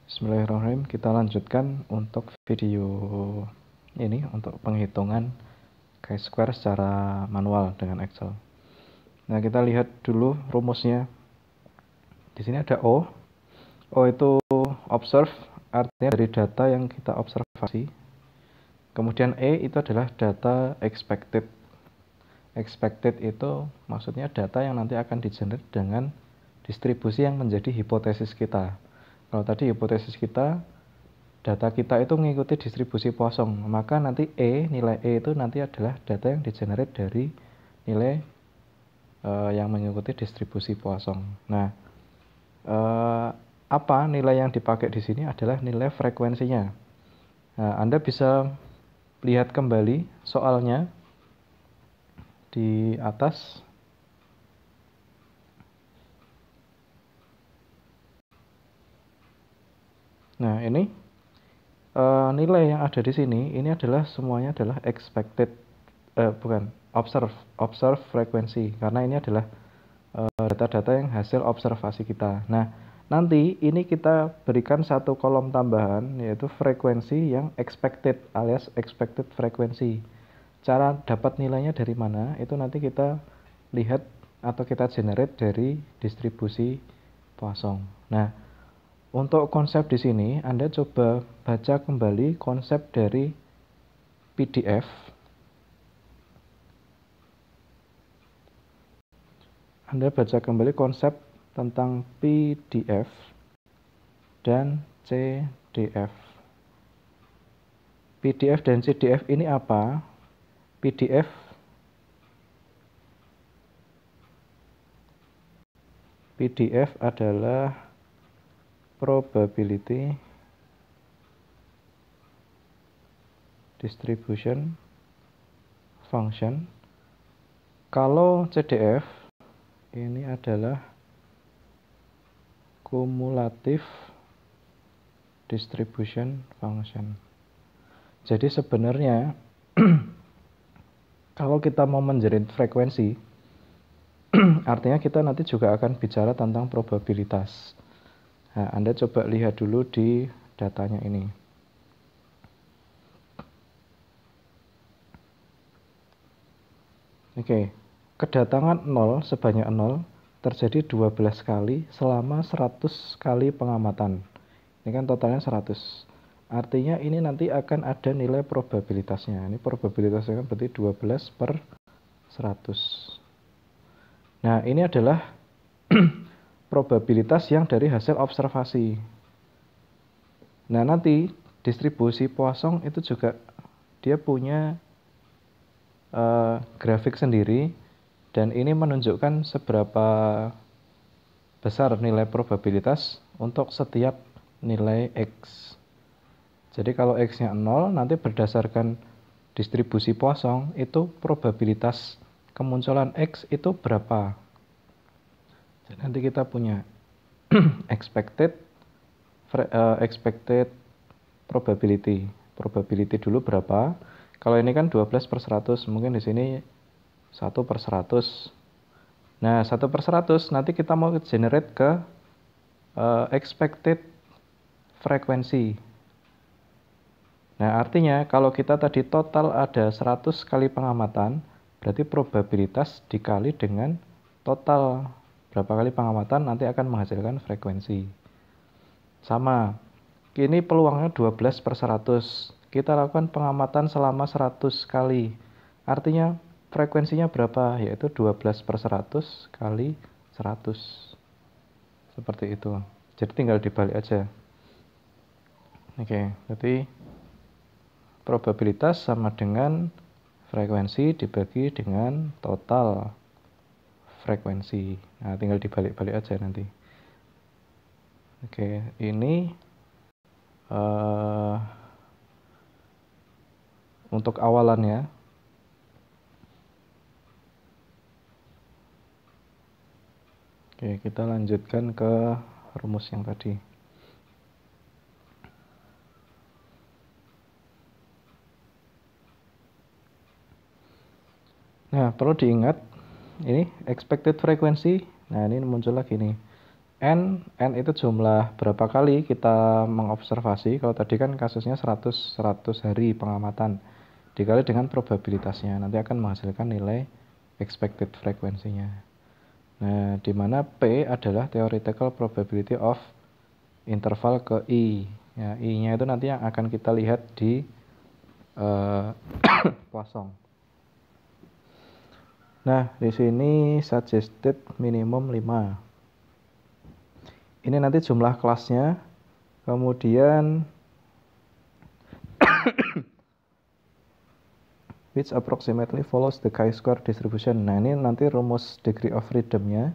Bismillahirrahmanirrahim. Kita lanjutkan untuk video ini untuk penghitungan chi-square secara manual dengan Excel. Nah, kita lihat dulu rumusnya. Di sini ada O. O itu observe, artinya dari data yang kita observasi. Kemudian E itu adalah data expected. Expected itu maksudnya data yang nanti akan di-generate dengan distribusi yang menjadi hipotesis kita. Kalau tadi hipotesis kita, data kita itu mengikuti distribusi Poisson, maka nanti nilai E itu nanti adalah data yang di-generate dari nilai yang mengikuti distribusi Poisson. Nah, apa nilai yang dipakai di sini adalah nilai frekuensinya. Nah, Anda bisa lihat kembali soalnya di atas. Nah, ini nilai yang ada di sini, ini adalah semuanya adalah expected, observe frekuensi, karena ini adalah data-data yang hasil observasi kita. Nah, nanti ini kita berikan satu kolom tambahan, yaitu frekuensi yang expected alias expected frekuensi. Cara dapat nilainya dari mana, itu nanti kita lihat atau kita generate dari distribusi Poisson. Nah, untuk konsep di sini, Anda coba baca kembali konsep dari PDF. Anda baca kembali konsep tentang PDF dan CDF. PDF dan CDF ini apa? PDF adalah probability distribution function. Kalau CDF ini adalah cumulative distribution function. Jadi sebenarnya kalau kita mau menjerit frekuensi, artinya kita nanti juga akan bicara tentang probabilitas. Nah, Anda coba lihat dulu di datanya ini. Oke, kedatangan 0 sebanyak 0 terjadi 12 kali selama 100 kali pengamatan. Ini kan totalnya 100. Artinya ini nanti akan ada nilai probabilitasnya. Ini probabilitasnya kan berarti 12 per 100. Nah, ini adalah probabilitas yang dari hasil observasi. Nah, nanti distribusi Poisson itu juga dia punya grafik sendiri, dan ini menunjukkan seberapa besar nilai probabilitas untuk setiap nilai X. Jadi kalau X-nya 0, nanti berdasarkan distribusi Poisson itu probabilitas kemunculan X itu berapa. Jadi nanti kita punya expected probability. Probability dulu berapa? Kalau ini kan 12 per 100, mungkin di sini 1 per 100. Nah, 1 per 100 nanti kita mau generate ke expected frekuensi. Nah, artinya kalau kita tadi total ada 100 kali pengamatan, berarti probabilitas dikali dengan total berapa kali pengamatan nanti akan menghasilkan frekuensi. Sama, kini peluangnya 12 per 100. Kita lakukan pengamatan selama 100 kali. Artinya frekuensinya berapa? Yaitu 12 per 100 kali 100. Seperti itu. Jadi tinggal dibalik aja. Oke, jadi probabilitas sama dengan frekuensi dibagi dengan total frekuensi. Nah, tinggal dibalik-balik aja nanti. Oke, ini untuk awalannya. Oke, kita lanjutkan ke rumus yang tadi. Nah, perlu diingat, ini expected frequency. Nah, ini muncul lagi nih. N itu jumlah berapa kali kita mengobservasi. Kalau tadi kan kasusnya 100 hari pengamatan dikali dengan probabilitasnya, nanti akan menghasilkan nilai expected frekuensinya. Nah, di mana P adalah theoretical probability of interval ke I. Ya, I-nya itu nanti yang akan kita lihat di Poisson. Nah, di sini suggested minimum 5. Ini nanti jumlah kelasnya. Kemudian which approximately follows the chi-square distribution. Nah, ini nanti rumus degree of freedom-nya.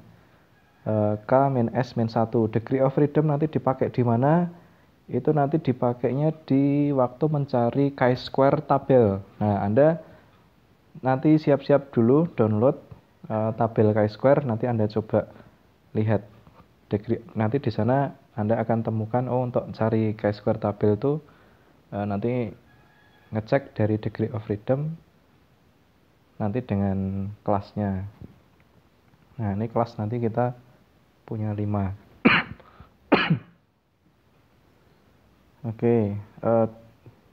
K-S-1. Degree of freedom nanti dipakai di mana? Itu nanti dipakainya di waktu mencari chi-square tabel. Nah, Anda nanti siap-siap dulu download tabel chi-square, nanti Anda coba lihat degree. Nanti di sana Anda akan temukan untuk cari chi-square tabel itu nanti ngecek dari degree of freedom nanti dengan kelasnya. Nah, ini kelas nanti kita punya 5. Oke,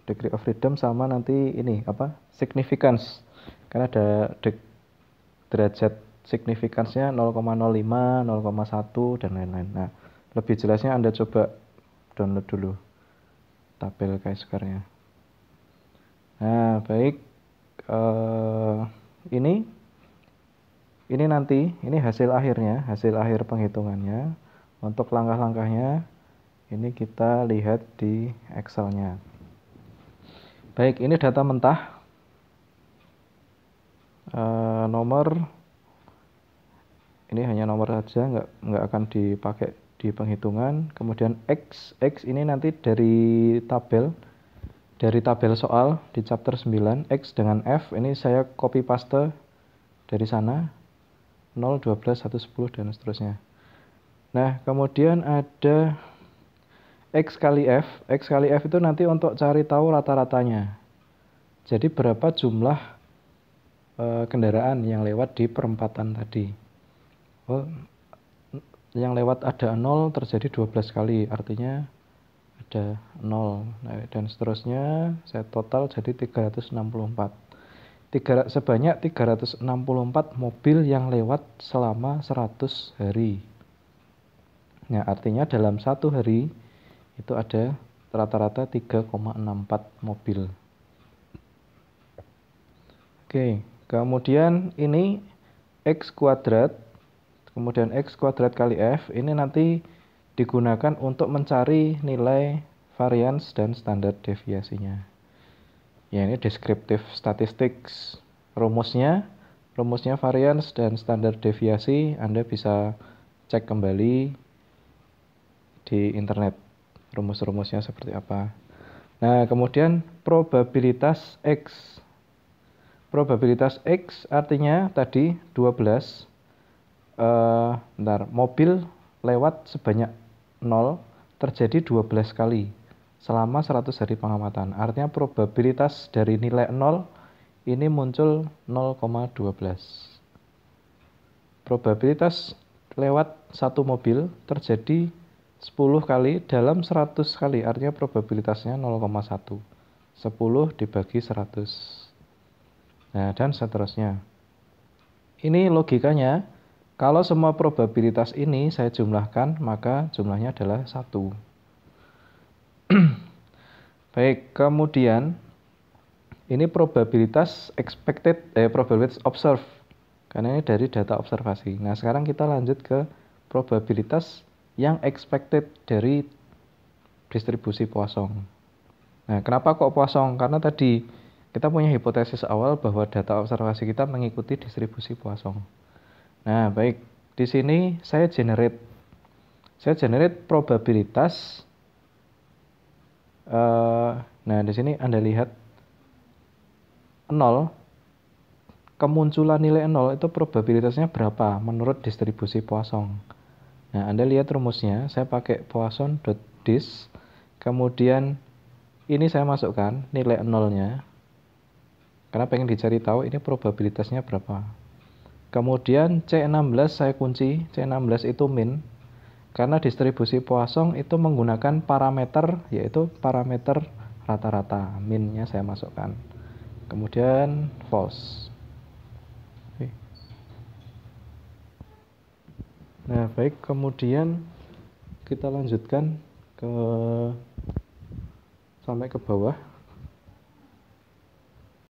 degree of freedom sama nanti ini apa? Significance. Karena ada derajat significance-nya 0,05, 0,1 dan lain-lain. Nah, lebih jelasnya Anda coba download dulu tabel chi-square-nya. Nah, baik. Ini nanti, ini hasil akhirnya, hasil akhir penghitungannya. Untuk langkah-langkahnya, ini kita lihat di Excel-nya. Baik, ini data mentah. Nomor, ini hanya nomor saja, nggak akan dipakai di penghitungan. Kemudian X ini nanti dari tabel soal di chapter 9, X dengan F, ini saya copy paste dari sana. 0, 12, 1, 10, dan seterusnya. Nah, kemudian ada X kali F. X kali F itu nanti untuk cari tahu rata-ratanya. Jadi berapa jumlah kendaraan yang lewat di perempatan tadi. Oh, yang lewat ada 0 terjadi 12 kali, artinya ada 0. Nah, dan seterusnya, saya total jadi 364. Sebanyak 364 mobil yang lewat selama 100 hari. Nah, artinya dalam satu hari itu ada rata-rata 3,64 mobil. Oke, kemudian ini X kuadrat, kemudian X kuadrat kali F, ini nanti digunakan untuk mencari nilai variance dan standar deviasinya. Ya, ini descriptive statistics. Rumusnya variance dan standar deviasi Anda bisa cek kembali di internet. Rumus-rumusnya seperti apa. Nah, kemudian probabilitas X. Probabilitas X artinya tadi 12. Mobil lewat sebanyak 0 terjadi 12 kali selama 100 hari pengamatan. Artinya probabilitas dari nilai 0 ini muncul 0,12. Probabilitas lewat satu mobil terjadi 10 kali dalam 100 kali. Artinya probabilitasnya 0,1. 10 dibagi 100. Nah, dan seterusnya. Ini logikanya, kalau semua probabilitas ini saya jumlahkan, maka jumlahnya adalah 1. Baik, kemudian ini probabilitas probabilitas observe, karena ini dari data observasi. Nah, sekarang kita lanjut ke probabilitas yang expected dari distribusi Poisson. Nah, kenapa kok Poisson? Karena tadi kita punya hipotesis awal bahwa data observasi kita mengikuti distribusi Poisson. Nah, baik, di sini saya generate probabilitas. Nah, di sini Anda lihat 0, kemunculan nilai 0 itu probabilitasnya berapa menurut distribusi Poisson. Nah, Anda lihat rumusnya, saya pakai Poisson.dis, kemudian ini saya masukkan nilai 0-nya, karena pengen dicari tahu ini probabilitasnya berapa. Kemudian C16 saya kunci, C16 itu min. Karena distribusi Poisson itu menggunakan parameter, yaitu parameter rata-rata. Min-nya saya masukkan. Kemudian false. Oke. Nah, baik, kemudian kita lanjutkan sampai ke bawah.